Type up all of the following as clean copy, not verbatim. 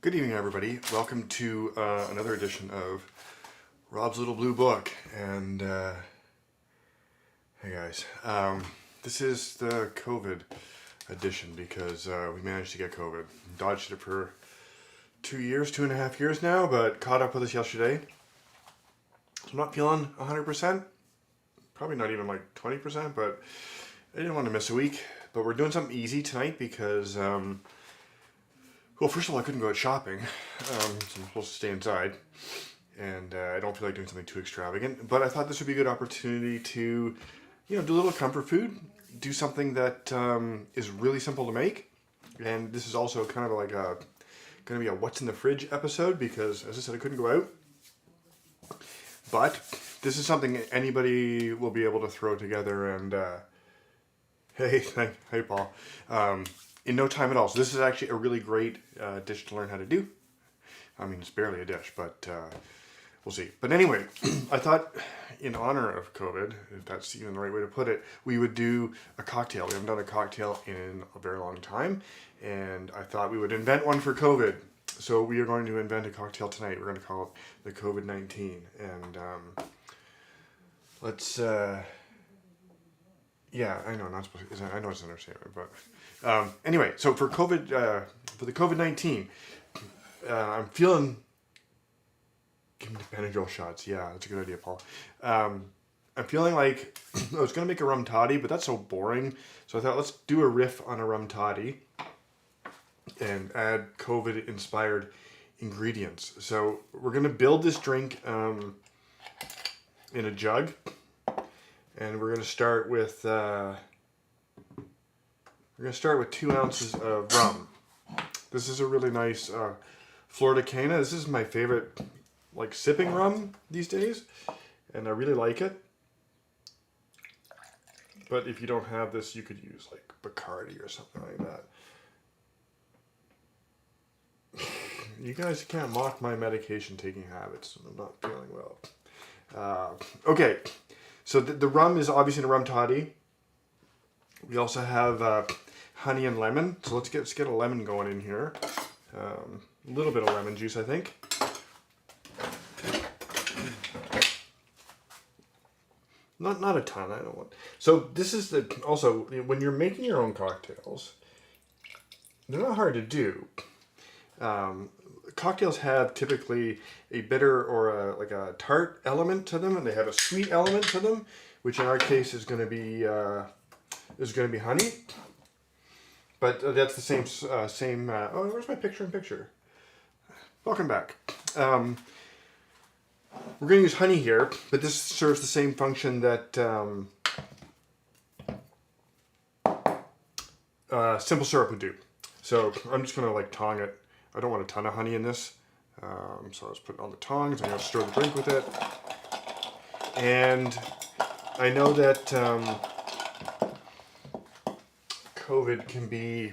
Good evening, everybody. Welcome to another edition of Rob's Little Blue Book. And hey guys, this is the COVID edition because we managed to get COVID. Dodged it for 2.5 years now, but caught up with us yesterday. So I'm not feeling 100%, probably not even like 20%, but I didn't want to miss a week. But we're doing something easy tonight because well, first of all, I couldn't go out shopping, so I'm supposed to stay inside, and I don't feel like doing something too extravagant, but I thought this would be a good opportunity to, do a little comfort food, do something that is really simple to make, and this is also kind of like going to be a what's in the fridge episode, because, as I said, I couldn't go out, but this is something anybody will be able to throw together, and, hey Paul, in no time at all. So this is actually a really great dish to learn how to do. I mean, it's barely a dish, but we'll see. But anyway, I thought in honor of COVID, if that's even the right way to put it, we would do a cocktail. We haven't done a cocktail in a very long time, and I thought we would invent one for COVID. So we are going to invent a cocktail tonight. We're going to call it the COVID-19. And let's... yeah, I know, not supposed to, I know it's an understatement, but anyway, so for COVID, for the COVID-19, I'm feeling, give me the Benadryl shots. Yeah, that's a good idea, Paul. I'm feeling like I was going to make a rum toddy, but that's so boring. So I thought, let's do a riff on a rum toddy and add COVID inspired ingredients. So we're going to build this drink in a jug. And we're going to start with 2 ounces of rum. This is a really nice Flor de Caña. This is my favorite, like, sipping rum these days, and I really like it. But if you don't have this, you could use like Bacardi or something like that. You guys can't mock my medication taking habits. I'm not feeling well. Okay. So the rum is obviously in a rum toddy. We also have honey and lemon. So let's get a lemon going in here. A little bit of lemon juice, I think. Not a ton. I don't want. So this is also when you're making your own cocktails, they're not hard to do. Cocktails have typically a bitter or a tart element to them, and they have a sweet element to them, which in our case is going to be honey. But that's the same. Oh, where's my picture-in-picture? Welcome back. We're going to use honey here, but this serves the same function that simple syrup would do. So I'm just going to like tong it. I don't want a ton of honey in this, so I was putting on the tongs. I'm going to stir the drink with it. And I know that COVID can be,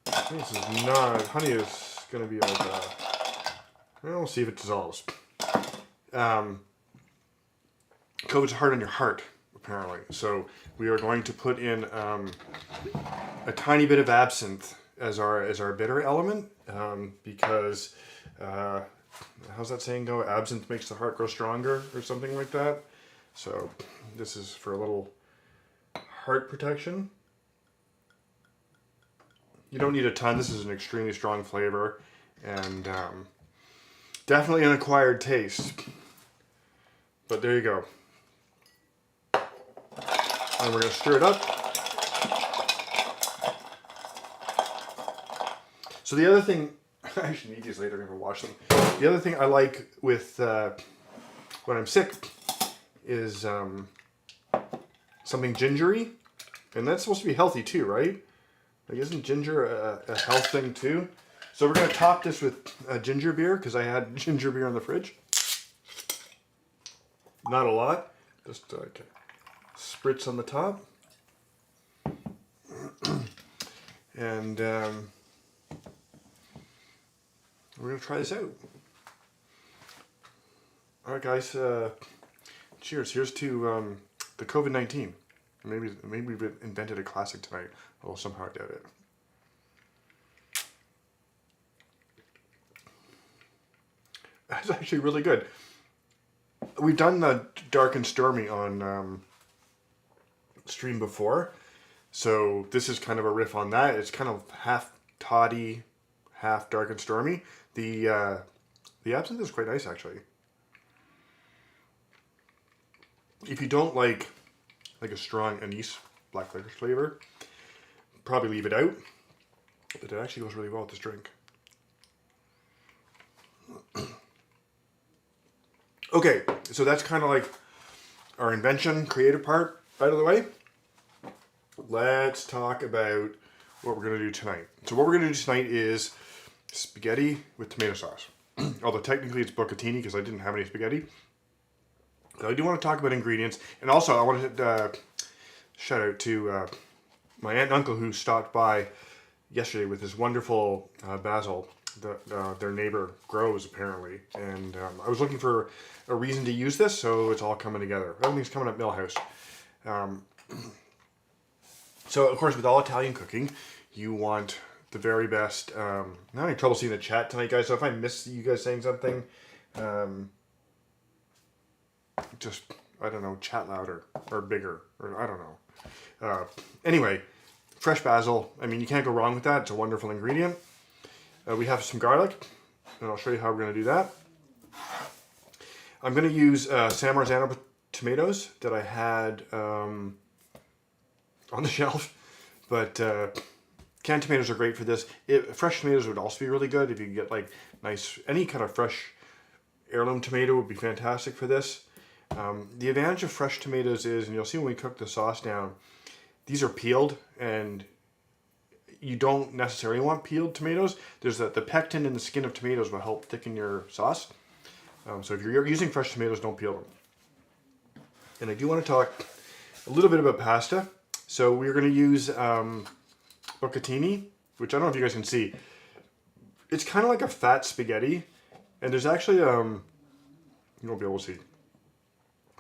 this is not, honey is going to be like, we'll see if it dissolves. COVID's hard on your heart, apparently. So we are going to put in a tiny bit of absinthe as our bitter element, because how's that saying go? Absinthe makes the heart grow stronger, or something like that. So this is for a little heart protection. You don't need a ton. This is an extremely strong flavor, and definitely an acquired taste. But there you go. And we're gonna stir it up. So the other thing, I actually need these later, I'm going to wash them. The other thing I like with when I'm sick is something gingery. And that's supposed to be healthy too, right? Like, isn't ginger a health thing too? So we're going to top this with ginger beer, because I had ginger beer in the fridge. Not a lot. Just like a spritz on the top. And we're going to try this out. Alright guys, cheers. Here's to the COVID-19. Maybe we've invented a classic tonight, although somehow I doubt it. It's actually really good. We've done the dark and stormy on stream before, so this is kind of a riff on that. It's kind of half toddy, half dark and stormy. The absinthe is quite nice, actually. If you don't like a strong anise black licorice flavor, probably leave it out. But it actually goes really well with this drink. Okay, so that's kind of like our invention, creative part out of the way. Let's talk about what we're going to do tonight. So what we're going to do tonight is spaghetti with tomato sauce. Although technically it's bucatini because I didn't have any spaghetti. So I do want to talk about ingredients. And also I want to shout out to my aunt and uncle who stopped by yesterday with this wonderful basil that their neighbor grows apparently. And I was looking for a reason to use this, so it's all coming together. Everything's coming at Millhouse. So of course with all Italian cooking, you want the very best. I'm having trouble seeing the chat tonight, guys, so if I miss you guys saying something, just, I don't know, chat louder or bigger, or I don't know. Anyway, fresh basil, I mean, you can't go wrong with that. It's a wonderful ingredient. We have some garlic, and I'll show you how we're going to do that. I'm going to use San Marzano tomatoes that I had on the shelf, but canned tomatoes are great for this. Fresh tomatoes would also be really good if you can get like nice, any kind of fresh heirloom tomato would be fantastic for this. The advantage of fresh tomatoes is, and you'll see when we cook the sauce down, these are peeled, and you don't necessarily want peeled tomatoes. There's the pectin in the skin of tomatoes will help thicken your sauce. So if you're using fresh tomatoes, don't peel them. And I do want to talk a little bit about pasta. So we're going to use bucatini, which I don't know if you guys can see. It's kind of like a fat spaghetti, and there's actually you won't be able to see.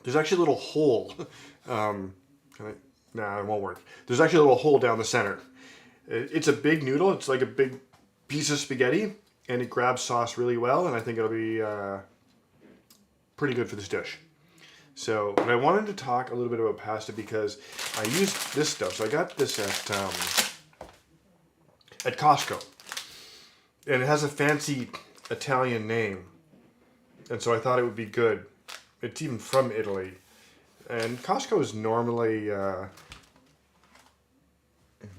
There's actually a little hole. Nah, it won't work. There's actually a little hole down the center. It's a big noodle. It's like a big piece of spaghetti, and it grabs sauce really well, and I think it'll be pretty good for this dish. So, but I wanted to talk a little bit about pasta because I used this stuff. So I got this at Costco, and it has a fancy Italian name, and so I thought it would be good. It's even from Italy, and Costco is normally. I'm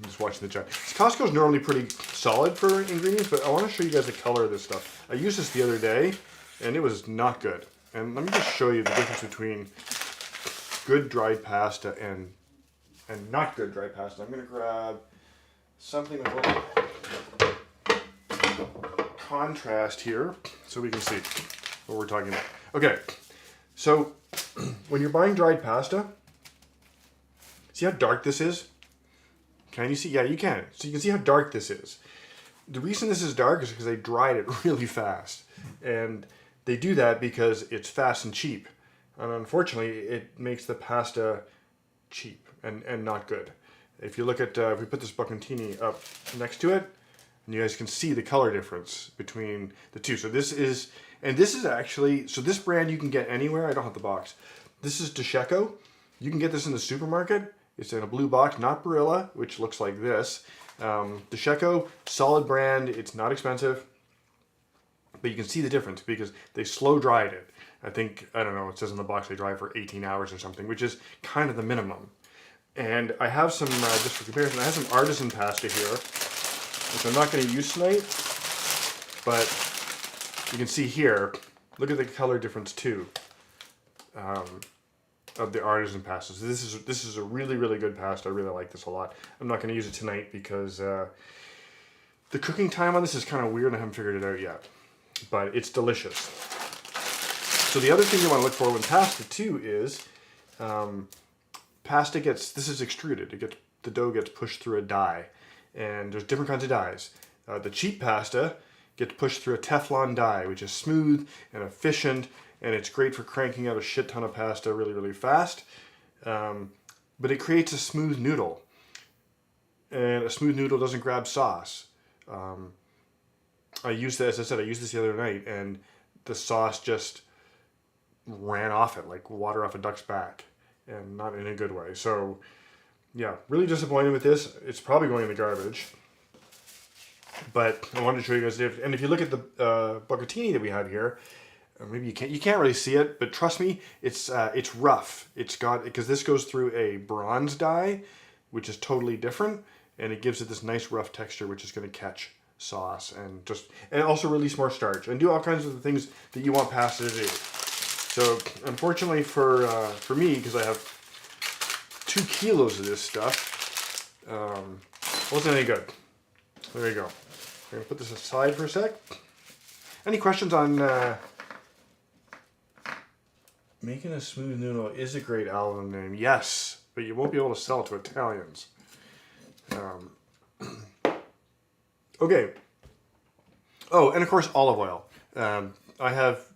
just watching the chat. Costco is normally pretty solid for ingredients, but I want to show you guys the color of this stuff. I used this the other day, and it was not good. And let me just show you the difference between good dried pasta and not good dried pasta. I'm going to grab something with a little contrast here so we can see what we're talking about. Okay, so when you're buying dried pasta, see how dark this is? Can you see? Yeah, you can. So you can see how dark this is. The reason this is dark is because they dried it really fast. And they do that because it's fast and cheap. And unfortunately, it makes the pasta cheap and not good. If you look at, if we put this bucatini up next to it, and you guys can see the color difference between the two. So this is, and this is actually, so this brand you can get anywhere. I don't have the box. This is Disheco. You can get this in the supermarket. It's in a blue box, not Barilla, which looks like this. Disheco, solid brand. It's not expensive. But you can see the difference because they slow dried it. I think, I don't know, it says in the box they dry it for 18 hours or something, which is kind of the minimum. And I have some, just for comparison, I have some artisan pasta here, which I'm not going to use tonight. But you can see here, look at the color difference too, of the artisan pasta. So this is a really, really good pasta. I really like this a lot. I'm not going to use it tonight because the cooking time on this is kind of weird and I haven't figured it out yet. But it's delicious. So the other thing you want to look for when pasta too is pasta gets, this is extruded. The dough gets pushed through a die, and there's different kinds of dies. The cheap pasta gets pushed through a Teflon die, which is smooth and efficient, and it's great for cranking out a shit ton of pasta really, really fast. But it creates a smooth noodle, and a smooth noodle doesn't grab sauce. I used this, as I said, I used this the other night, and the sauce just ran off it like water off a duck's back, and not in a good way. So yeah, really disappointed with this. It's probably going in the garbage. But I wanted to show you guys the, and if you look at the bucatini that we have here, maybe you can't really see it, but trust me, it's rough. It's got, because this goes through a bronze dye, which is totally different, and it gives it this nice rough texture, which is going to catch sauce and also release more starch and do all kinds of the things that you want pasta to do. So unfortunately for me, because I have 2 kilos of this stuff, wasn't any good. There you go. I'm gonna put this aside for a sec. Any questions on making a smooth noodle is a great album name? Yes, but you won't be able to sell it to Italians. Okay. Oh, and of course olive oil. I have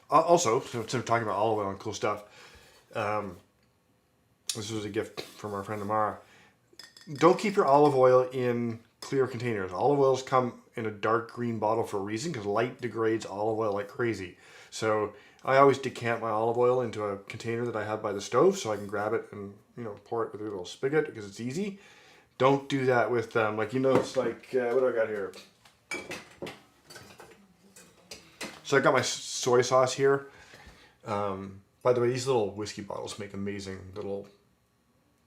also, since I'm talking about olive oil and cool stuff, this was a gift from our friend Amara. Don't keep your olive oil in clear containers. Olive oils come in a dark green bottle for a reason, because light degrades olive oil like crazy. So I always decant my olive oil into a container that I have by the stove so I can grab it and, you know, pour it with a little spigot because it's easy. Don't do that with like, you know, it's like, what do I got here? So I got my soy sauce here. By the way, these little whiskey bottles make amazing little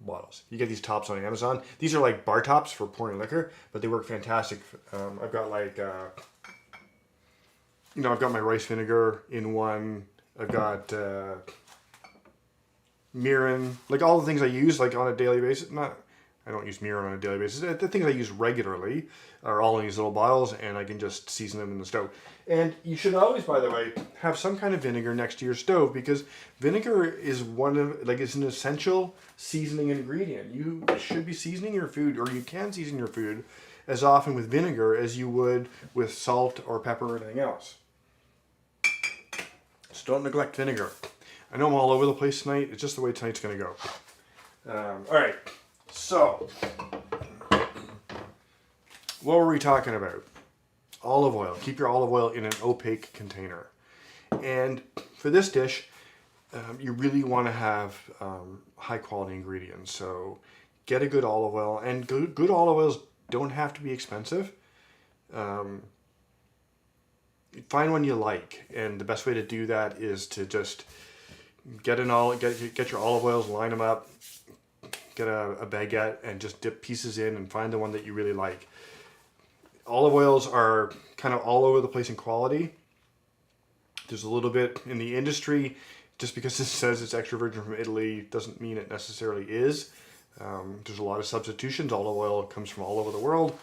bottles. You get these tops on Amazon. These are like bar tops for pouring liquor, but they work fantastic. I've got like, you know, I've got my rice vinegar in one. I've got mirin, like all the things I use like on a daily basis. I don't use mirin on a daily basis. The things I use regularly are all in these little bottles, and I can just season them in the stove. And you should always, by the way, have some kind of vinegar next to your stove, because vinegar is it's an essential seasoning ingredient. You should be seasoning your food, or you can season your food as often with vinegar as you would with salt or pepper or anything else. So don't neglect vinegar. I know I'm all over the place tonight. It's just the way tonight's going to go. All right. So, what were we talking about? Olive oil. Keep your olive oil in an opaque container. And for this dish, you really want to have high quality ingredients. So get a good olive oil, and good olive oils don't have to be expensive. Find one you like, and the best way to do that is to just get your olive oils, line them up, get a baguette, and just dip pieces in and find the one that you really like. Olive oils are kind of all over the place in quality. There's a little bit in the industry. Just because it says it's extra virgin from Italy doesn't mean it necessarily is. There's a lot of substitutions. Olive oil comes from all over the world.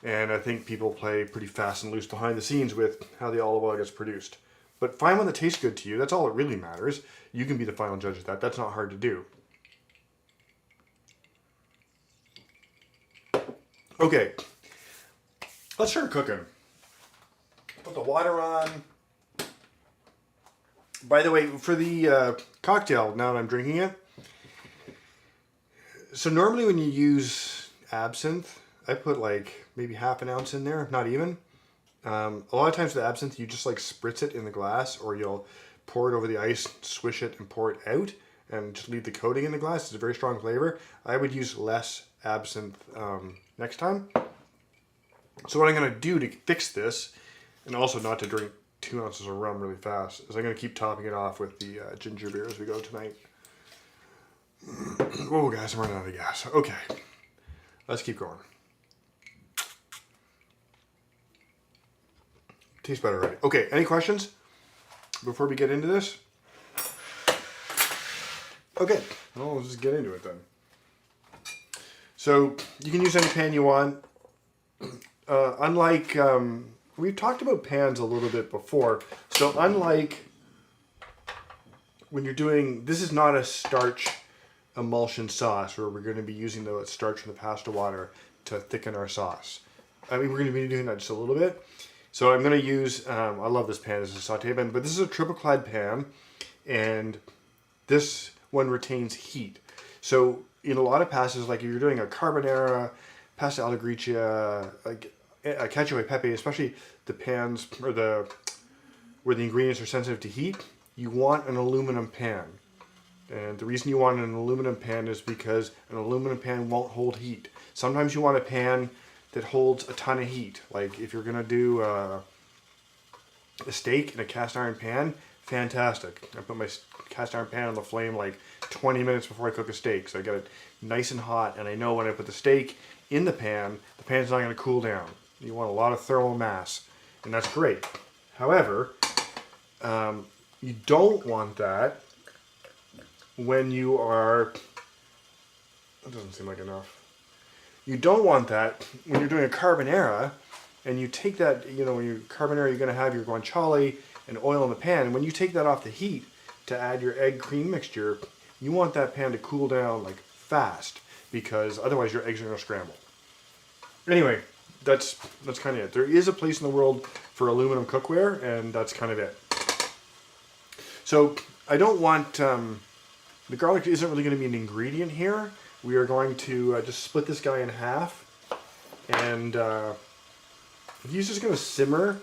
And I think people play pretty fast and loose behind the scenes with how the olive oil gets produced. But find one that tastes good to you. That's all that really matters. You can be the final judge of that. That's not hard to do. Okay, let's start cooking. Put the water on. By the way, for the cocktail, now that I'm drinking it, so normally when you use absinthe, I put like maybe half an ounce in there, not even. A lot of times the absinthe, you just like spritz it in the glass, or you'll pour it over the ice, swish it, and pour it out, and just leave the coating in the glass. It's a very strong flavor. I would use less absinthe next time. So what I'm going to do to fix this, and also not to drink 2 ounces of rum really fast, is I'm going to keep topping it off with the ginger beer as we go tonight. Oh guys, I'm running out of gas. Okay, let's keep going. Tastes better already. Okay, any questions before we get into this? Okay, well, let's just get into it then. So you can use any pan you want. Unlike, we've talked about pans a little bit before. So unlike when you're doing, this is not a starch emulsion sauce where we're going to be using the starch from the pasta water to thicken our sauce. I mean, we're going to be doing that just a little bit. So I'm going to use, I love this pan, this is a saute pan, but this is a triple clad pan, and this one retains heat. So in a lot of pastas, like if you're doing a carbonara, pasta alla gricia, like a cacio e pepe, especially the pans or the where the ingredients are sensitive to heat, you want an aluminum pan. And the reason you want an aluminum pan is because an aluminum pan won't hold heat. Sometimes you want a pan that holds a ton of heat. Like if you're gonna do a steak in a cast iron pan, fantastic. I put my cast iron pan on the flame like 20 minutes before I cook a steak. So I get it nice and hot, and I know when I put the steak in the pan's not gonna cool down. You want a lot of thermal mass, and that's great. However, you don't want that when you are, that doesn't seem like enough. You don't want that when you're doing a carbonara, and you take that, you know, when you carbonara, you're gonna have your guanciale and oil in the pan, and when you take that off the heat to add your egg cream mixture, you want that pan to cool down like fast, because otherwise your eggs are gonna scramble. Anyway, that's kind of it. There is a place in the world for aluminum cookware, and that's kind of it. So I don't want, the garlic isn't really going to be an ingredient here. We are going to just split this guy in half, and he's just going to simmer.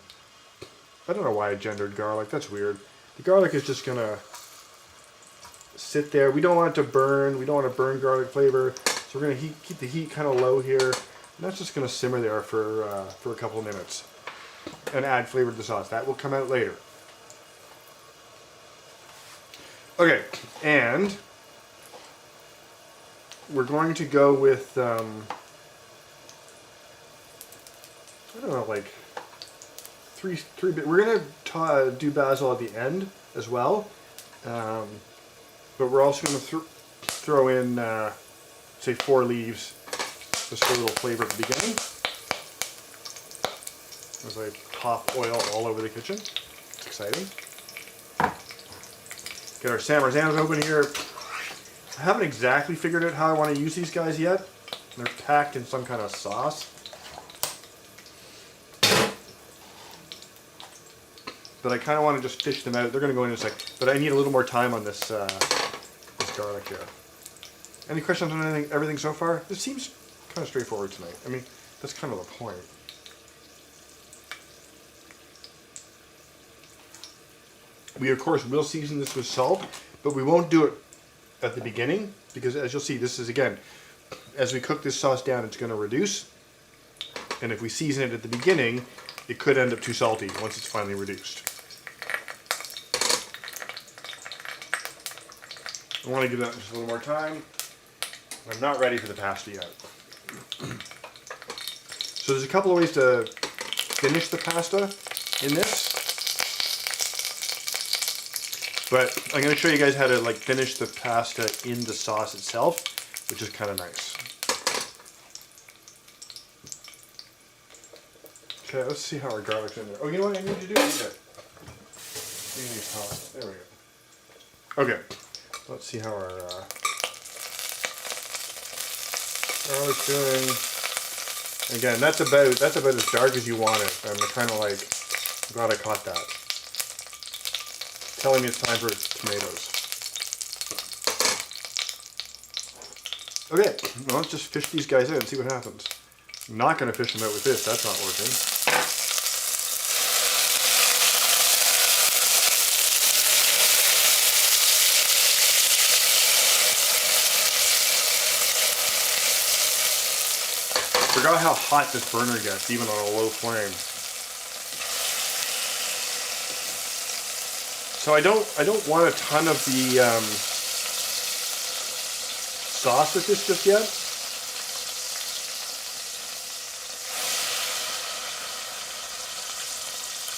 I don't know why I gendered garlic, that's weird. The garlic is just going to sit there. We don't want it to burn, we don't want to burn garlic flavor, so we're going to keep the heat kind of low here, and that's just going to simmer there for a couple of minutes and add flavor to the sauce. That will come out later. Okay, and we're going to go with, I don't know, like three bit. We're going to do basil at the end as well, but we're also going to throw in, say, 4 leaves, just for a little flavor at the beginning. As I pop oil all over the kitchen. It's exciting. Get our San Marzanos open here. I haven't exactly figured out how I want to use these guys yet. They're packed in some kind of sauce. But I kind of want to just fish them out. They're going to go in a sec. But I need a little more time on this this garlic here. Any questions on everything so far? This seems kind of straightforward tonight. I mean, that's kind of the point. We, of course, will season this with salt, but we won't do it at the beginning, because as you'll see, this is, again, as we cook this sauce down, it's going to reduce, and if we season it at the beginning, it could end up too salty once it's finally reduced. I want to give that just a little more time. I'm not ready for the pasta yet. So there's a couple of ways to finish the pasta in this. But I'm going to show you guys how to like finish the pasta in the sauce itself, which is kind of nice. Okay, let's see how our garlic's in there. Oh, you know what I need to do? Okay. There we go. Okay, let's see how our garlic's doing. Again, that's about as dark as you want it. I'm kind of like, I'm glad I caught that. Telling me it's time for tomatoes. Okay, well, let's just fish these guys out and see what happens. I'm not going to fish them out with this, that's not working. Forgot how hot this burner gets, even on a low flame. So I don't want a ton of the sauce with this just yet.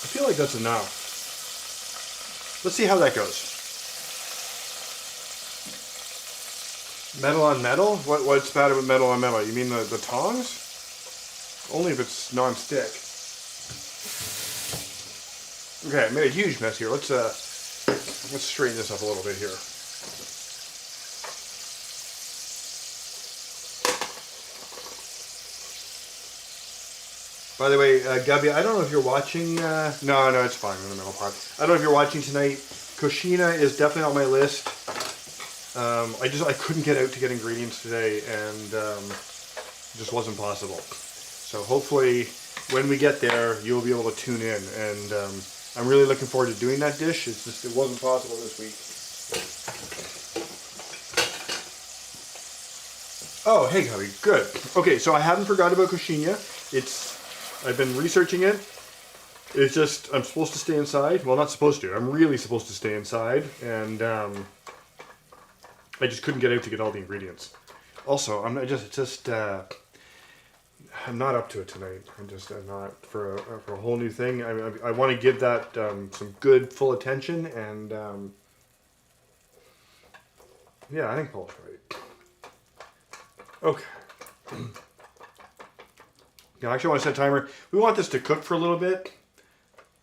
I feel like that's enough. Let's see how that goes. Metal on metal? What's bad about metal on metal? You mean the tongs? Only if it's non-stick. Okay, I made a huge mess here. Let's straighten this up a little bit here. By the way, Gabby, I don't know if you're watching. No, it's fine in the middle part. I don't know if you're watching tonight. Koshina is definitely on my list. I couldn't get out to get ingredients today, and it just wasn't possible. So hopefully, when we get there, you'll be able to tune in and I'm really looking forward to doing that dish. It's just, it wasn't possible this week. Oh, hey, hubby. Good. Okay, so I haven't forgot about Kushinya. I've been researching it. It's just, I'm supposed to stay inside. Well, not supposed to. I'm really supposed to stay inside. And I just couldn't get out to get all the ingredients. Also, I'm not up to it tonight. I'm not for a whole new thing. I want to give that some good full attention, and yeah, I think Paul's right. Okay. Now, actually, I want to set a timer. We want this to cook for a little bit,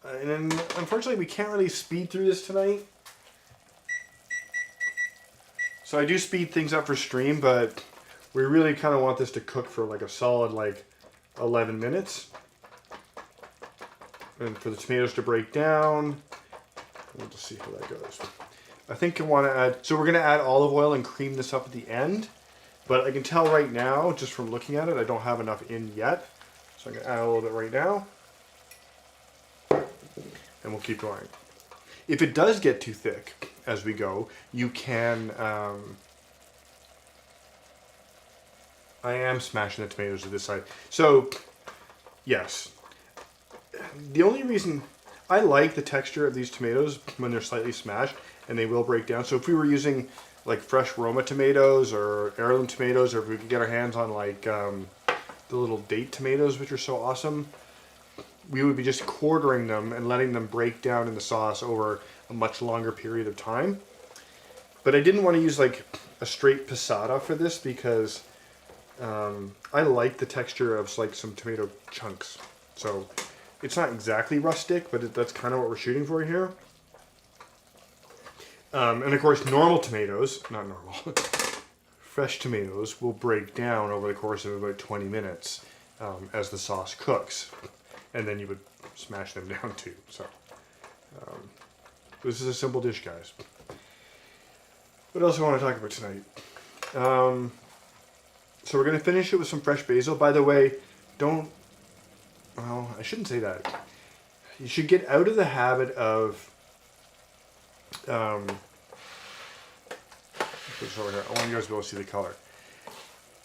and then unfortunately, we can't really speed through this tonight. So I do speed things up for stream, but we really kind of want this to cook for like a solid 11 minutes. And for the tomatoes to break down. We'll just see how that goes. I think I want to add, so we're going to add olive oil and cream this up at the end. But I can tell right now, just from looking at it, I don't have enough in yet. So I'm going to add a little bit right now. And we'll keep going. If it does get too thick as we go, you can, I am smashing the tomatoes to this side. So, yes. The only reason I like the texture of these tomatoes when they're slightly smashed, and they will break down. So if we were using like fresh Roma tomatoes or heirloom tomatoes, or if we could get our hands on like the little date tomatoes, which are so awesome, we would be just quartering them and letting them break down in the sauce over a much longer period of time. But I didn't want to use like a straight passata for this because I like the texture of like some tomato chunks. So it's not exactly rustic, but that's kind of what we're shooting for here. And of course, normal tomatoes, not normal, fresh tomatoes will break down over the course of about 20 minutes as the sauce cooks. And then you would smash them down too. So this is a simple dish, guys. What else do I want to talk about tonight? So we're going to finish it with some fresh basil. By the way, well, I shouldn't say that. You should get out of the habit of, put this over here. I want you guys to be able to see the color.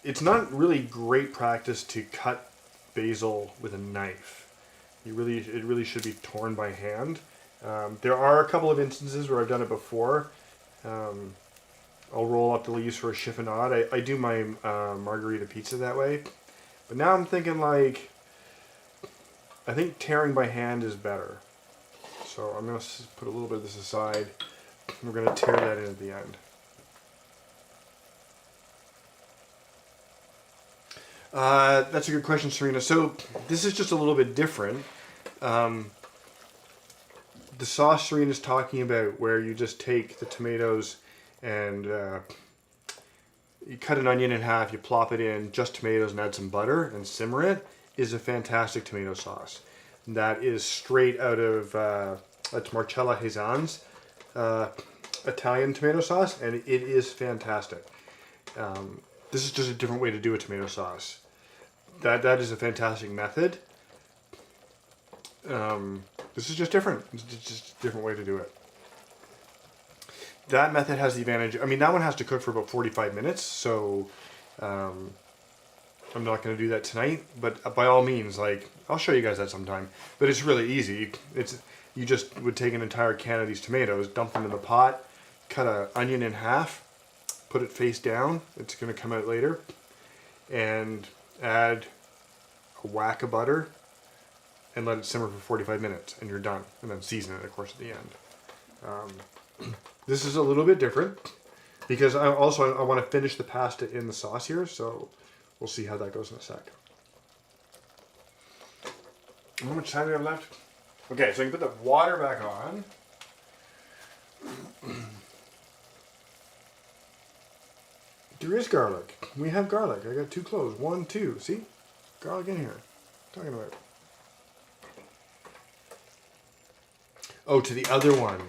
It's not really great practice to cut basil with a knife. It really should be torn by hand. There are a couple of instances where I've done it before. I'll roll up the leaves for a chiffonade. I do my margarita pizza that way. But now I'm thinking like, I think tearing by hand is better. So I'm going to put a little bit of this aside. We're going to tear that in at the end. That's a good question, Serena. So this is just a little bit different. The sauce Serena's talking about, where you just take the tomatoes and you cut an onion in half, you plop it in, just tomatoes, and add some butter and simmer it, is a fantastic tomato sauce. That is straight out of that's Marcella Hazan's Italian tomato sauce, and it is fantastic. This is just a different way to do a tomato sauce. That is a fantastic method. This is just different. It's just a different way to do it. That method has the advantage. I mean, that one has to cook for about 45 minutes, so I'm not going to do that tonight. But by all means, like, I'll show you guys that sometime. But it's really easy. You just would take an entire can of these tomatoes, dump them in the pot, cut an onion in half, put it face down. It's going to come out later, and add a whack of butter and let it simmer for 45 minutes, and you're done. And then season it, of course, at the end. This is a little bit different because I want to finish the pasta in the sauce here, so we'll see how that goes in a sec. How much time do we have left? Okay, so I can put the water back on. There is garlic. We have garlic. I got 2 cloves. 1, 2. See? Garlic in here. What am I talking about? Oh, to the other one.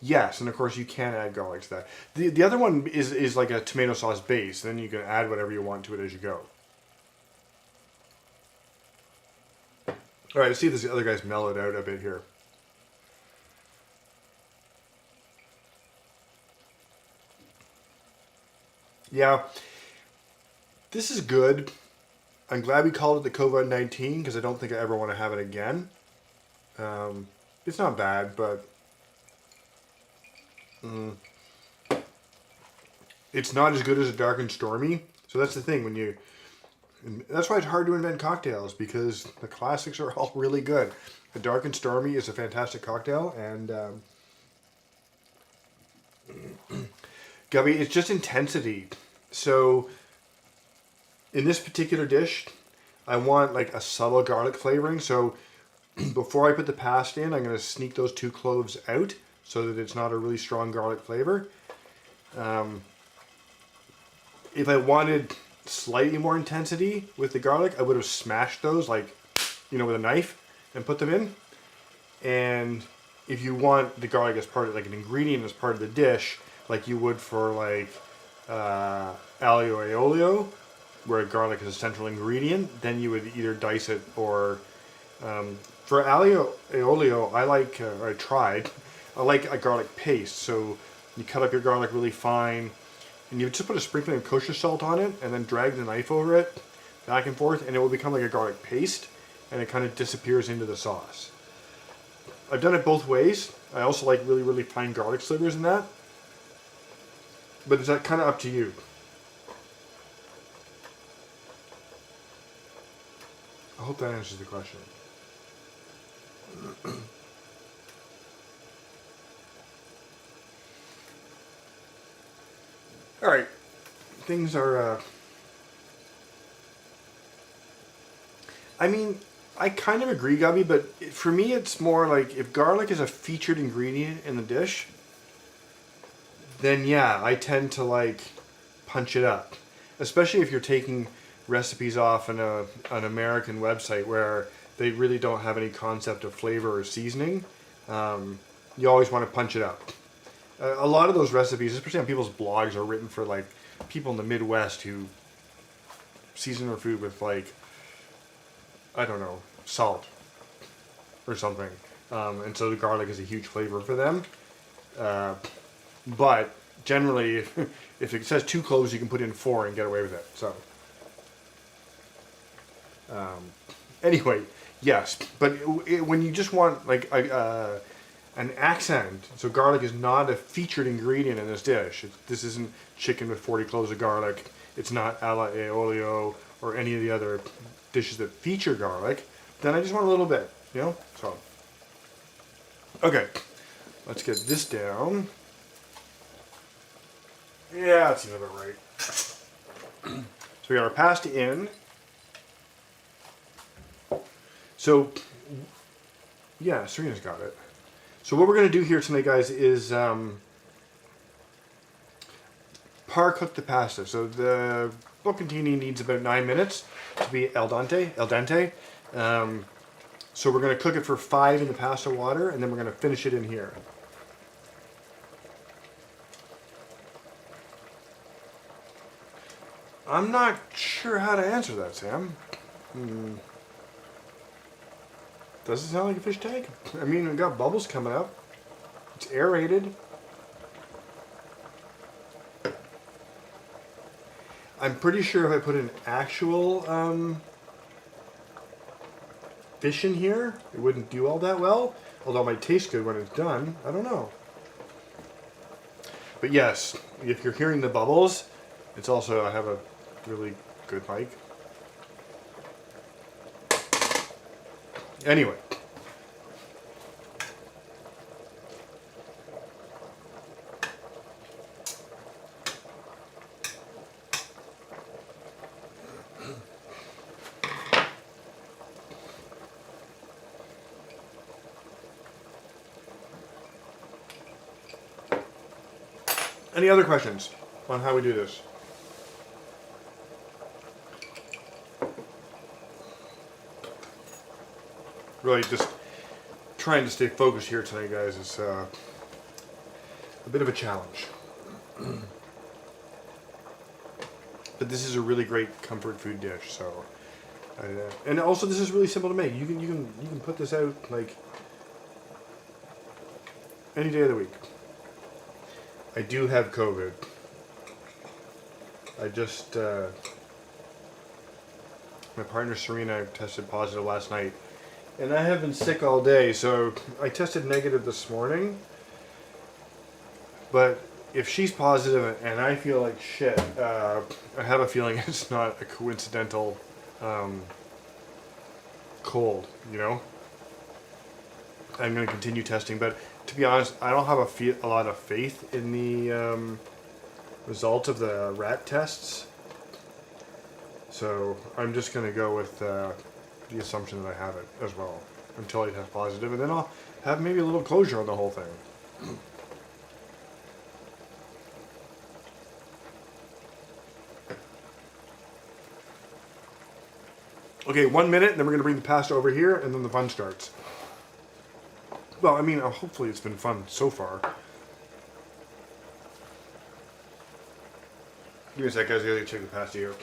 Yes, and of course you can add garlic to that. The other one is like a tomato sauce base. Then you can add whatever you want to it as you go. All right, let's see if this other guy's mellowed out a bit here. Yeah, this is good. I'm glad we called it the COVID-19 because I don't think I ever want to have it again. It's not bad, but it's not as good as a dark and stormy. So that's the thing and that's why it's hard to invent cocktails because the classics are all really good. A dark and stormy is a fantastic cocktail, and Gubby, it's just intensity. So in this particular dish, I want like a subtle garlic flavoring. So before I put the pasta in, I'm going to sneak those 2 cloves out so that it's not a really strong garlic flavor. If I wanted slightly more intensity with the garlic, I would have smashed those like, with a knife and put them in. And if you want the garlic as part of like an ingredient as part of the dish, like you would for like aglio e olio, where garlic is a central ingredient, then you would either dice it or for aglio e olio, I like a garlic paste. So you cut up your garlic really fine, and you just put a sprinkling of kosher salt on it, and then drag the knife over it, back and forth, and it will become like a garlic paste, and it kind of disappears into the sauce. I've done it both ways. I also like really, really fine garlic slivers in that. But is that kind of up to you? I hope that answers the question. All right. Things are... I mean, I kind of agree, Gubby, but for me it's more like if garlic is a featured ingredient in the dish, then yeah, I tend to like punch it up. Especially if you're taking recipes off an American website where they really don't have any concept of flavor or seasoning. You always want to punch it up. A lot of those recipes, especially on people's blogs, are written for like people in the Midwest who season their food with like, I don't know, salt or something. And so the garlic is a huge flavor for them. But generally, if it says 2 cloves, you can put in 4 and get away with it. So, anyway, yes. But when you just want like an accent, so garlic is not a featured ingredient in this dish. This isn't chicken with 40 cloves of garlic. It's not alla e olio or any of the other dishes that feature garlic. Then I just want a little bit, So, okay, let's get this down. Yeah, that seems about right. So we got our pasta in. So, yeah, Serena's got it. So what we're going to do here tonight, guys, is par cook the pasta. So the bocconcini needs about 9 minutes to be al dente. So we're going to cook it for 5 in the pasta water, and then we're going to finish it in here. I'm not sure how to answer that, Sam. Doesn't sound like a fish tank. I mean, we've got bubbles coming up. It's aerated. I'm pretty sure if I put an actual fish in here, it wouldn't do all that well. Although it might taste good when it's done. I don't know. But yes, if you're hearing the bubbles, it's also, I have a really good mic. Anyway. Any other questions on how we do this? Really just trying to stay focused here tonight, guys, is a bit of a challenge. But this is a really great comfort food dish, so and also this is really simple to make. You can put this out like any day of the week. I do have COVID. I just, my partner Serena tested positive last night. And I have been sick all day, so I tested negative this morning. But if she's positive and I feel like shit, I have a feeling it's not a coincidental cold, you know? I'm going to continue testing, but to be honest, I don't have a lot of faith in the results of the rat tests. So I'm just going to go with the assumption that I have it as well until I test positive, and then I'll have maybe a little closure on the whole thing. Okay, 1 minute, and then we're going to bring the pasta over here, and then the fun starts. Well, I mean, hopefully it's been fun so far. Give me a sec, guys. I gotta check the pasta here.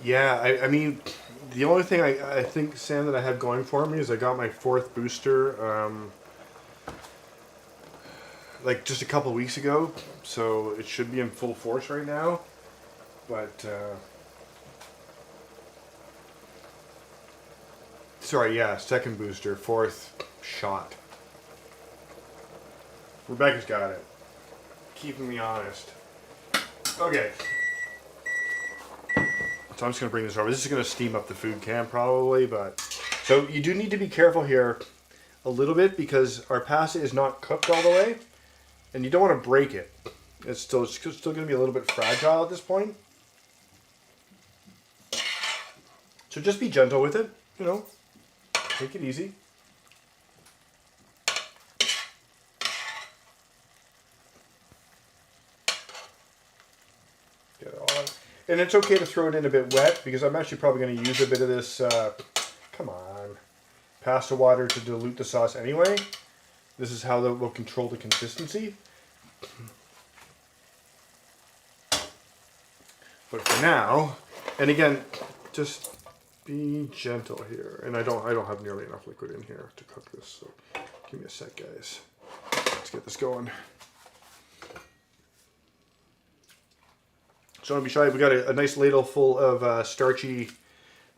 Yeah, I mean, the only thing I think, Sam, that I have going for me is I got my 4th booster, like just a couple weeks ago, so it should be in full force right now, but, sorry, yeah, 2nd booster, 4th shot. Rebecca's got it. Keeping me honest. Okay. So I'm just going to bring this over. This is going to steam up the food can probably, but... So you do need to be careful here a little bit because our pasta is not cooked all the way. And you don't want to break it. It's still going to be a little bit fragile at this point. So just be gentle with it, you know. Take it easy. Get it all in. And it's okay to throw it in a bit wet because I'm actually probably going to use a bit of this, come on, pasta water to dilute the sauce anyway. This is how we'll control the consistency. But for now, and again, just be gentle here. And I don't have nearly enough liquid in here to cook this, so give me a sec, guys. Let's get this going. So don't be shy. We got a nice ladle full of starchy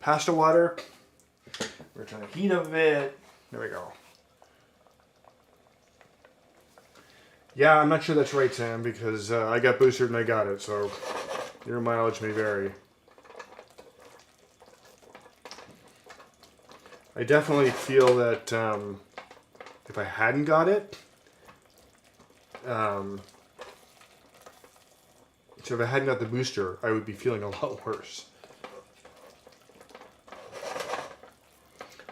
pasta water. We're trying to heat up a bit. There we go. Yeah, I'm not sure that's right, Sam, because I got boosted and I got it, so your mileage may vary. I definitely feel that if I hadn't got it, so if I hadn't got the booster, I would be feeling a lot worse.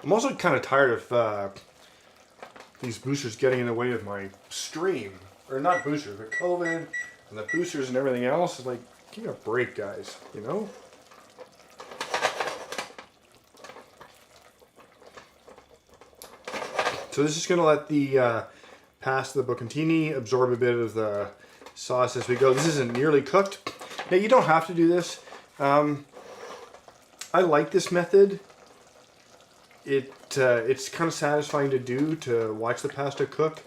I'm also kind of tired of these boosters getting in the way of my stream. Or not boosters, but COVID and the boosters and everything else. It's like, give me a break, guys, you know? So this is going to let the pasta, the bocconcini, absorb a bit of the sauce as we go. This isn't nearly cooked. Now, you don't have to do this. I like this method. It's kind of satisfying to do, to watch the pasta cook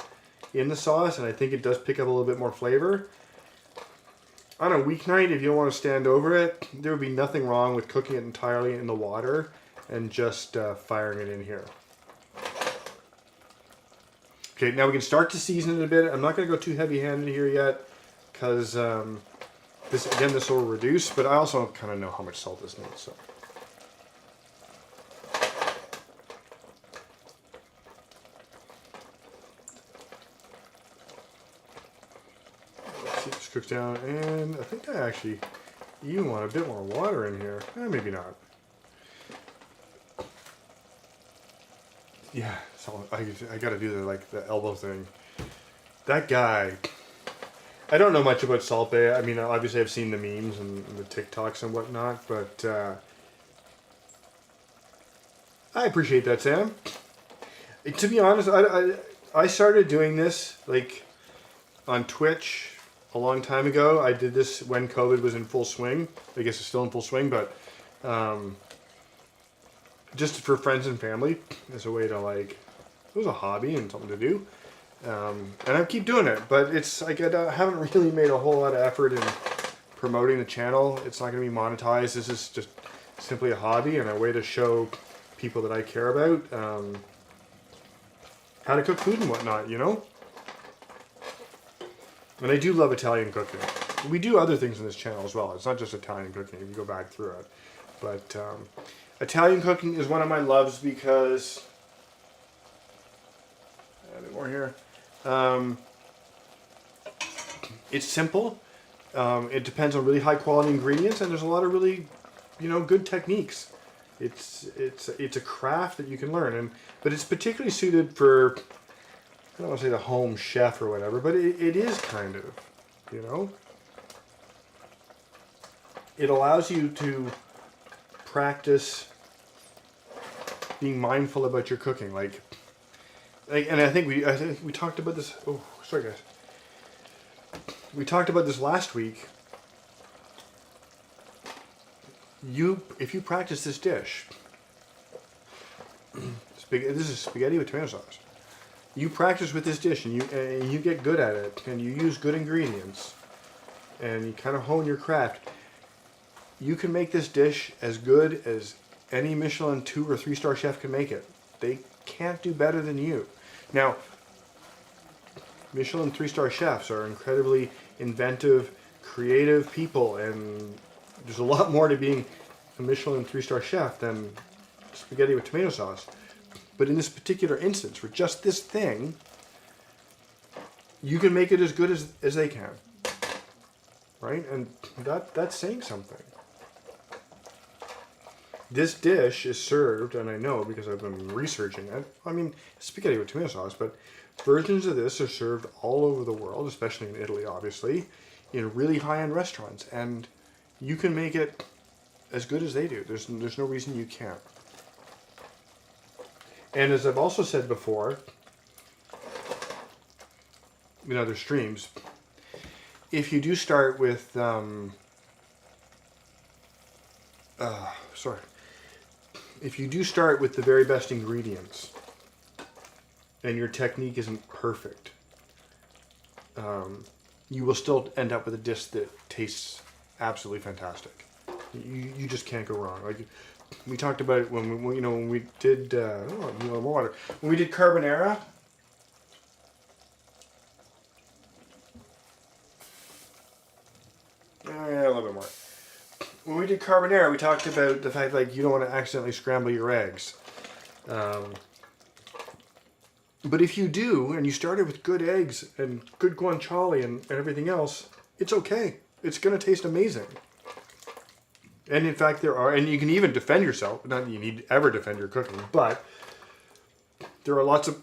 in the sauce, and I think it does pick up a little bit more flavor. On a weeknight, if you don't want to stand over it, there would be nothing wrong with cooking it entirely in the water and just firing it in here. Okay, now we can start to season it a bit. I'm not going to go too heavy-handed here yet because this will reduce, but I also kind of know how much salt this needs. So. Let's see if this cooks down, and I think I actually even want a bit more water in here. Maybe not. Yeah, so I got to do the elbow thing. That guy. I don't know much about Salt Bae. I mean, obviously I've seen the memes and the TikToks and whatnot, but I appreciate that, Sam. To be honest, I started doing this like on Twitch a long time ago. I did this when COVID was in full swing. I guess it's still in full swing, but just for friends and family as a way to like, it was a hobby and something to do. And I keep doing it, but it's like I haven't really made a whole lot of effort in promoting the channel. It's not going to be monetized. This is just simply a hobby and a way to show people that I care about how to cook food and whatnot, you know? And I do love Italian cooking. We do other things on this channel as well. It's not just Italian cooking if you go back through it. But Italian cooking is one of my loves because... a bit more here. It's simple. It depends on really high quality ingredients, and there's a lot of really, good techniques. It's a craft that you can learn, but it's particularly suited for, I don't want to say the home chef or whatever, but it is kind of, It allows you to practice being mindful about your cooking, and I think we talked about this. Oh, sorry guys. We talked about this last week. If you practice this dish, this is spaghetti with tomato sauce. You practice with this dish and you get good at it, and you use good ingredients, and you kind of hone your craft. You can make this dish as good as any Michelin 2 or 3-star chef can make it. They can't do better than you. Now, Michelin 3-star chefs are incredibly inventive, creative people, and there's a lot more to being a Michelin 3-star chef than spaghetti with tomato sauce. But in this particular instance, for just this thing, you can make it as good as they can. Right? And that's saying something. This dish is served, and I know because I've been researching it, spaghetti with tomato sauce, but versions of this are served all over the world, especially in Italy, obviously, in really high-end restaurants. And you can make it as good as they do. There's no reason you can't. And as I've also said before, in other streams, if you do start with, if you do start with the very best ingredients, and your technique isn't perfect, you will still end up with a dish that tastes absolutely fantastic. You just can't go wrong. Like we talked about it when we did more water. When we did carbonara. A little bit more. When we did carbonara, we talked about the fact you don't want to accidentally scramble your eggs. But if you do, and you started with good eggs and good guanciale and everything else, it's okay. It's going to taste amazing. And in fact, and you can even defend yourself. Not that you need to ever defend your cooking, but there are lots of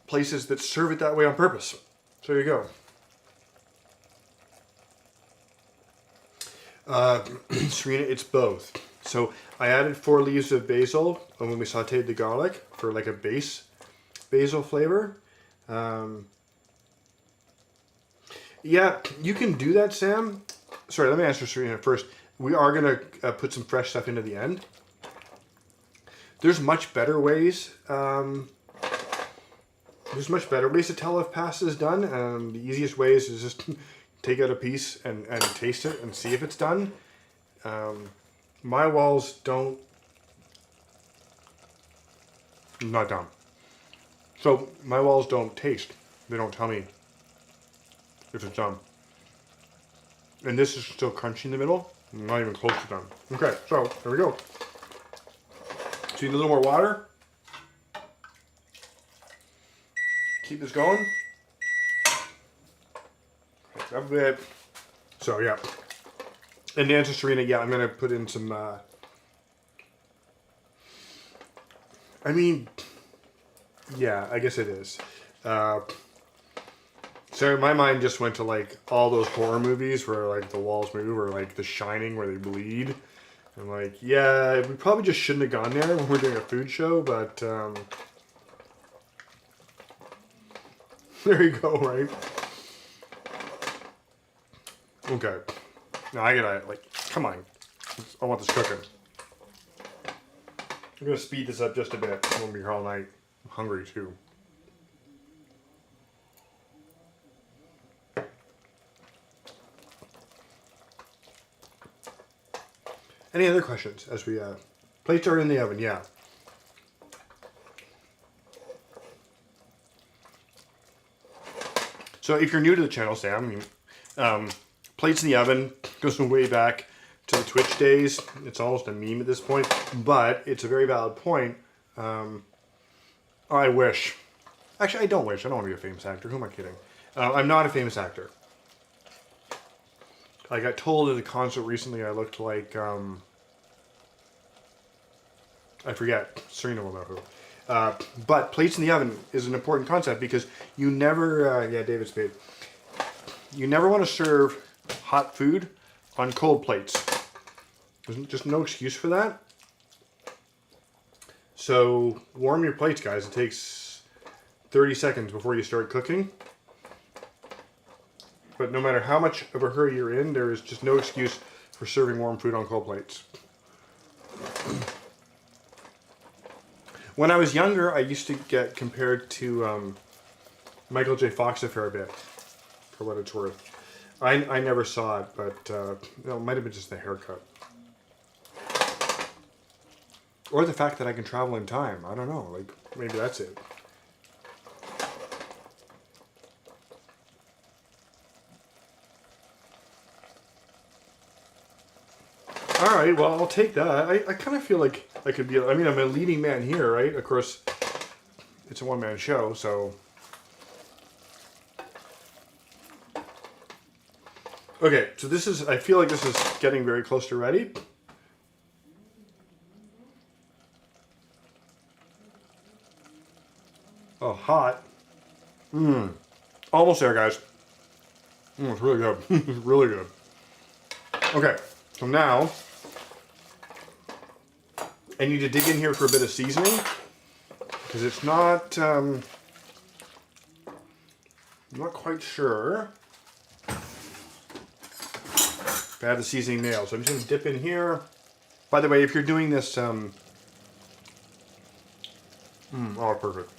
places that serve it that way on purpose. So there you go. Serena, it's both. So I added 4 leaves of basil when we sauteed the garlic for like a base basil flavor. Yeah, you can do that, Sam. Sorry, let me answer Serena first. We are going to put some fresh stuff into the end. There's much better ways. There's much better ways to tell if pasta is done. The easiest way is to just take out a piece and taste it and see if it's done. My walls don't... I'm not done. So my walls don't taste. They don't tell me if it's done. And this is still crunchy in the middle. Not even close to done. Okay, so there we go. So you need a little more water. Keep this going. A bit. So yeah. And to answer Serena, yeah, I'm gonna put in some. Yeah, I guess it is. So my mind just went to all those horror movies where the walls move, or The Shining where they bleed. I'm like, yeah, we probably just shouldn't have gone there when we're doing a food show, but there you go, right? Okay. Now I gotta, like, come on. I want this cooking. I'm gonna speed this up just a bit. I'm gonna be here all night. I'm hungry too. Any other questions as we plates are in the oven? Yeah. So if you're new to the channel, Sam, plates in the oven goes way back to the Twitch days. It's almost a meme at this point, but it's a very valid point. I wish. Actually, I don't wish. I don't want to be a famous actor. Who am I kidding? I'm not a famous actor. I got told at a concert recently I looked like, I forget, Serena will know who. But plates in the oven is an important concept because you never, yeah, David Spade, you never want to serve hot food on cold plates. There's just no excuse for that. So warm your plates, guys. It takes 30 seconds before you start cooking. But no matter how much of a hurry you're in, there is just no excuse for serving warm food on cold plates. When I was younger, I used to get compared to Michael J. Fox a fair bit, for what it's worth. I never saw it, but it might have been just the haircut. Or the fact that I can travel in time. I don't know, like, maybe that's it. Alright, well, I'll take that. I kind of feel like I could be, I mean, I'm a leading man here, right? Of course, it's a one-man show, so. Okay, so this is, I feel like this is getting very close to ready. Oh, hot. Almost there, guys. It's really good. It's really good. Okay, so now I need to dig in here for a bit of seasoning because it's not, I'm not quite sure if I have the seasoning nailed. So I'm just going to dip in here. By the way, if you're doing this, oh, perfect.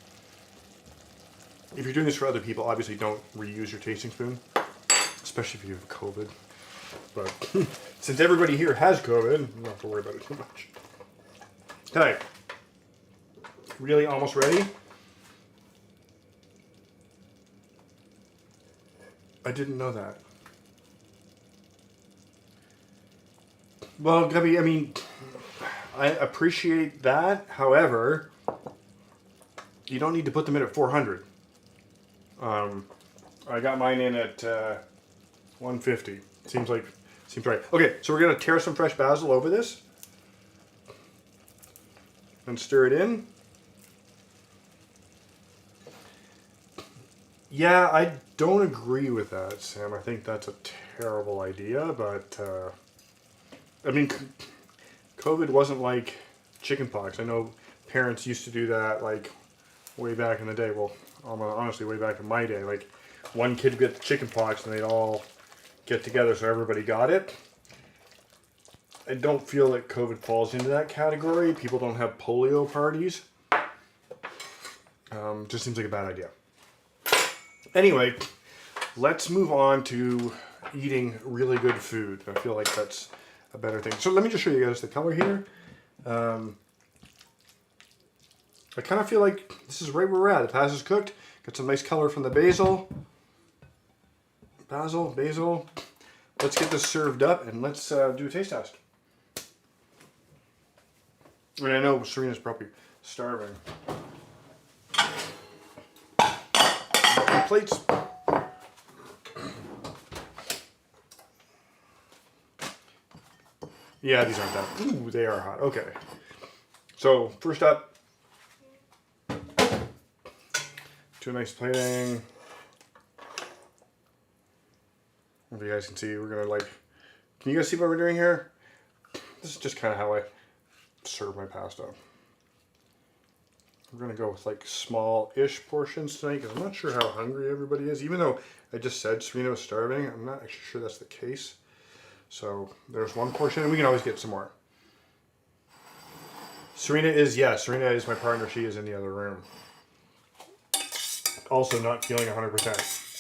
If you're doing this for other people, obviously don't reuse your tasting spoon, especially if you have COVID. But since everybody here has COVID, you don't have to worry about it too much. Okay. Really almost ready. I didn't know that. Well, Gabby, I mean, I appreciate that. However, you don't need to put them in at 400. I got mine in at 150. Seems right. Okay, so we're gonna tear some fresh basil over this and stir it in. Yeah, I don't agree with that, Sam. I think that's a terrible idea, but I mean, COVID wasn't like chickenpox. I know parents used to do that like way back in the day. Well, honestly, way back in my day, like one kid would get the chickenpox and they'd all get together so everybody got it. I don't feel that COVID falls into that category. People don't have polio parties. Just seems like a bad idea. Anyway, let's move on to eating really good food. I feel like that's a better thing. So let me just show you guys the color here. I kind of feel like this is right where we're at. The pasta's cooked. Got some nice color from the basil. Basil. Let's get this served up and let's do a taste test. I mean, I know Serena's probably starving. Plates. Yeah, these aren't that. Ooh, they are hot. Okay. So, first up, to a nice plating. If you guys can see, we're gonna like, can you guys see what we're doing here? This is just kind of how I serve my pasta. We're going to go with like small-ish portions tonight because I'm not sure how hungry everybody is. Even though I just said Serena was starving, I'm not actually sure that's the case. So there's one portion, and we can always get some more. Serena is my partner. She is in the other room. Also not feeling 100%.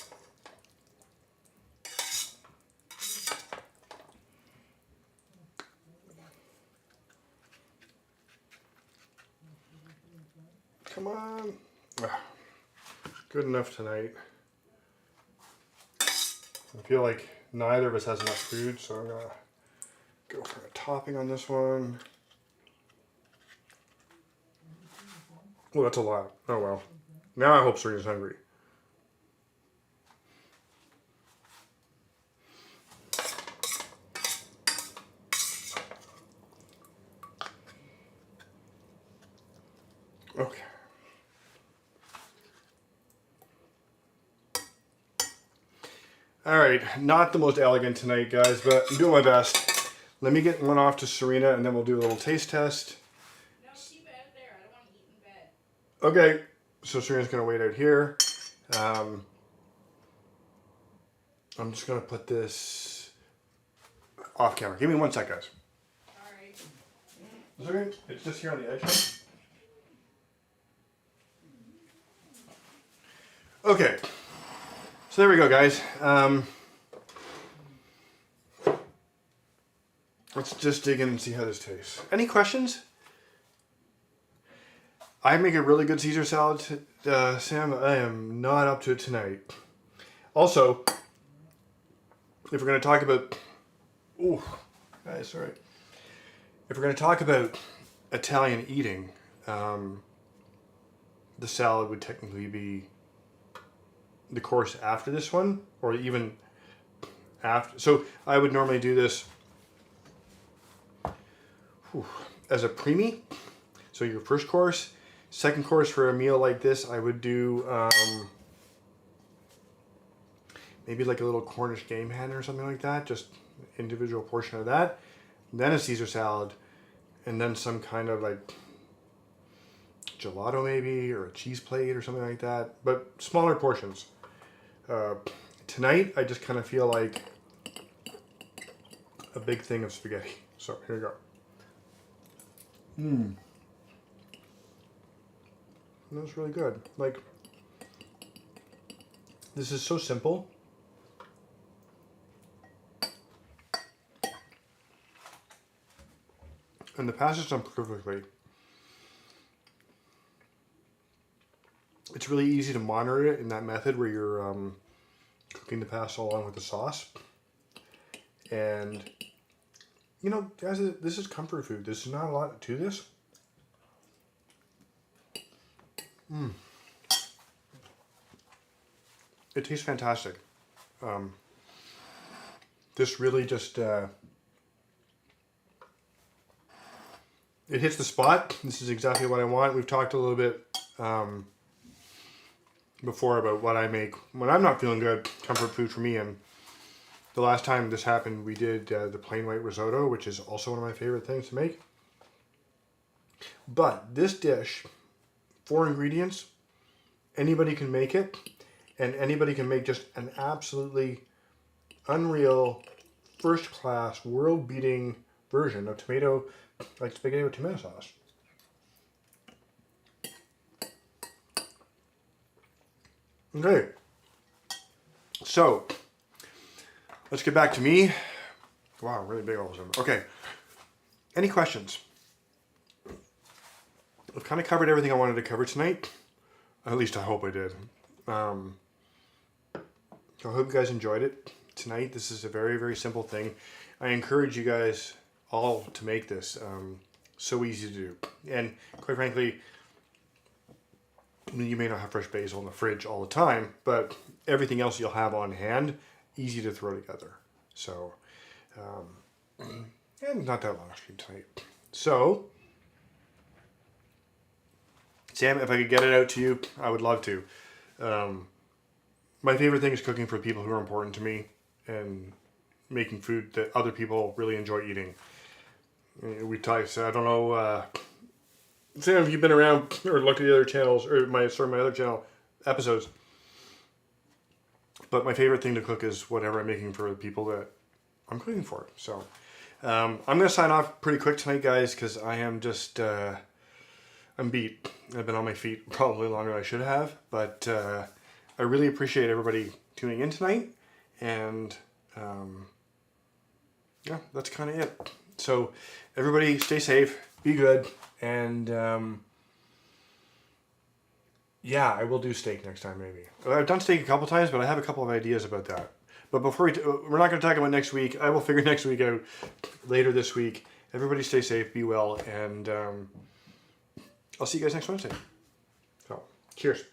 Come on. Good enough tonight. I feel like neither of us has enough food, so I'm going to go for a topping on this one. Oh, that's a lot. Oh, well. Now I hope Serena's hungry. Okay. All right, not the most elegant tonight, guys, but I'm doing my best. Let me get one off to Serena, and then we'll do a little taste test. No, keep it out there. I don't want to eat in bed. Okay, so Serena's going to wait out here. I'm just going to put this off camera. Give me 1 sec, guys. All right. Is it okay? It's just here on the edge. Okay, so there we go, guys. Let's just dig in and see how this tastes. Any questions? I make a really good Caesar salad, Sam. I am not up to it tonight. Also, if we're going to talk about... Ooh, guys, sorry. If we're going to talk about Italian eating, the salad would technically be the course after this one, or even after. So I would normally do this as a preemie. So your first course, second course for a meal like this, I would do maybe like a little Cornish game hen or something like that, just individual portion of that, then a Caesar salad, and then some kind of like gelato maybe, or a cheese plate or something like that, but smaller portions. Tonight, I just kind of feel like a big thing of spaghetti. So here we go. That's really good. Like, this is so simple. And the pasta's done perfectly. It's really easy to monitor it in that method where you're cooking the pasta along with the sauce. And, you know, guys, this is comfort food. There's not a lot to this. It tastes fantastic. This really just... it hits the spot. This is exactly what I want. We've talked a little bit before about what I make when I'm not feeling good, comfort food for me. And the last time this happened, we did the plain white risotto, which is also one of my favorite things to make. But this dish, 4 ingredients, anybody can make it, and anybody can make just an absolutely unreal, first-class, world-beating version of tomato, like spaghetti with tomato sauce. Okay, so let's get back to me. Wow, really big all of a sudden. Okay, any questions? I've kind of covered everything I wanted to cover tonight. At least I hope I did. So I hope you guys enjoyed it tonight. This is a very, very simple thing. I encourage you guys all to make this. So easy to do. And quite frankly, I mean, you may not have fresh basil in the fridge all the time, but everything else you'll have on hand, easy to throw together. So, and not that long stream tonight. So, Sam, if I could get it out to you, I would love to. My favorite thing is cooking for people who are important to me and making food that other people really enjoy eating. We type. So I don't know. Sam, if you've been around or looked at the other channels or my other channel episodes. But my favorite thing to cook is whatever I'm making for the people that I'm cooking for. So I'm gonna sign off pretty quick tonight, guys, because I am just I'm beat. I've been on my feet probably longer than I should have, but I really appreciate everybody tuning in tonight, and yeah, that's kind of it. So everybody stay safe, be good, and yeah, I will do steak next time maybe. I've done steak a couple times, but I have a couple of ideas about that. But before we're not going to talk about next week. I will figure next week out later this week. Everybody stay safe, be well, and I'll see you guys next Wednesday. So, cheers.